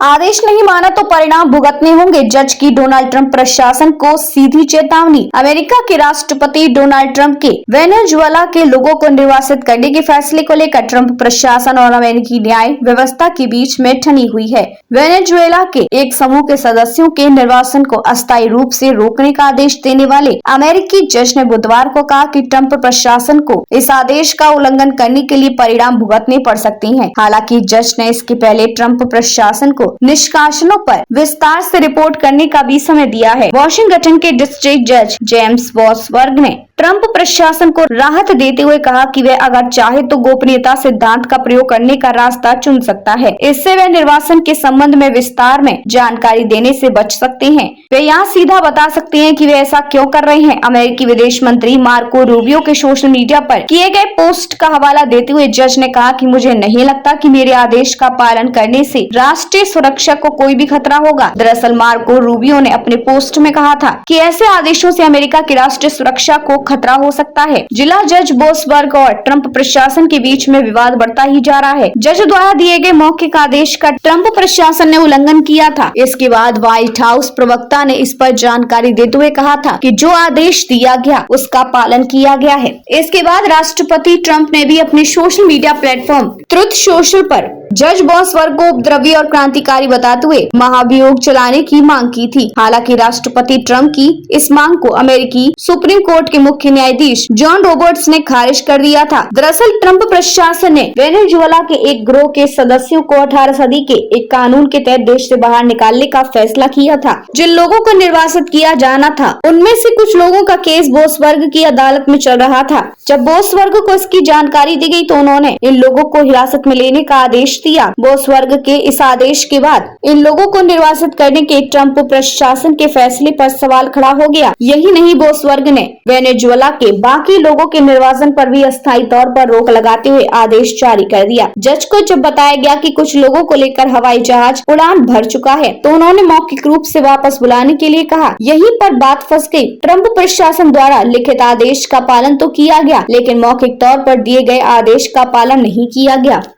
आदेश नहीं माना तो परिणाम भुगतने होंगे, जज की डोनाल्ड ट्रंप प्रशासन को सीधी चेतावनी। अमेरिका के राष्ट्रपति डोनाल्ड ट्रंप के वेनेजुएला के लोगों को निर्वासित करने के फैसले को लेकर ट्रंप प्रशासन और अमेरिकी न्याय व्यवस्था के बीच में ठनी हुई है। वेनेजुएला के एक समूह के सदस्यों के निर्वासन को अस्थायी रूप से रोकने का आदेश देने वाले अमेरिकी जज ने बुधवार को कहा कि ट्रंप प्रशासन को इस आदेश का उल्लंघन करने के लिए परिणाम भुगतने पड़ सकते हैं। हालांकि जज ने इसके पहले ट्रंप प्रशासन को निष्कासनों पर विस्तार से रिपोर्ट करने का भी समय दिया है। वॉशिंगटन के डिस्ट्रिक्ट जज जेम्स बॉसवर्ग ने ट्रंप प्रशासन को राहत देते हुए कहा कि वे अगर चाहे तो गोपनीयता सिद्धांत का प्रयोग करने का रास्ता चुन सकता है। इससे वे निर्वासन के संबंध में विस्तार में जानकारी देने से बच सकते हैं। वे यहाँ सीधा बता सकते हैं कि वे ऐसा क्यों कर रहे हैं। अमेरिकी विदेश मंत्री मार्को रूबियो के सोशल मीडिया पर किए गए पोस्ट का हवाला देते हुए जज ने कहा कि मुझे नहीं लगता कि मेरे आदेश का पालन करने से राष्ट्रीय सुरक्षा को कोई भी खतरा होगा। दरअसल मार्को रूबियो ने अपने पोस्ट में कहा था कि ऐसे आदेशों से अमेरिका की राष्ट्रीय सुरक्षा को खतरा हो सकता है। जिला जज बॉसवर्ग और ट्रंप प्रशासन के बीच में विवाद बढ़ता ही जा रहा है। जज द्वारा दिए गए मौखिक आदेश का ट्रंप प्रशासन ने उल्लंघन किया था। इसके बाद व्हाइट हाउस प्रवक्ता ने इस पर जानकारी देते हुए कहा था कि जो आदेश दिया गया उसका पालन किया गया है। इसके बाद राष्ट्रपति ट्रंप ने भी अपने social media platform truth social पर जज बॉसवर्ग को उपद्रवी और क्रांतिकारी बताते हुए महाभियोग चलाने की मांग की थी। हालांकि राष्ट्रपति ट्रंप की इस मांग को अमेरिकी सुप्रीम कोर्ट के मुख्य न्यायाधीश जॉन रॉबर्ट्स ने खारिज कर दिया था। दरअसल ट्रंप प्रशासन ने वेनेजुएला के एक गिरोह के सदस्यों को 18 सदी के एक कानून के तहत देश से बाहर निकालने का फैसला किया था। जिन लोगों को निर्वासित किया जाना था उनमें से कुछ लोगों का केस बॉसवर्ग की अदालत में चल रहा था। जब बॉसवर्ग को इसकी जानकारी दी गई तो उन्होंने इन लोगों को हिरासत में लेने का आदेश दिया। बॉसवर्ग के इस आदेश के बाद इन लोगों को निर्वासित करने के ट्रंप प्रशासन के फैसले पर सवाल खड़ा हो गया। यही नहीं, बॉसवर्ग ने वेनेजुएला के बाकी लोगों के निर्वासन पर भी अस्थायी तौर पर रोक लगाते हुए आदेश जारी कर दिया। जज को जब बताया गया कि कुछ लोगों को लेकर हवाई जहाज उड़ान भर चुका है तो उन्होंने मौखिक रूप से वापस बुलाने के लिए कहा। यहीं पर बात फंस गई। ट्रंप प्रशासन द्वारा लिखित आदेश का पालन तो किया गया, लेकिन मौखिक तौर पर दिए गए आदेश का पालन नहीं किया गया।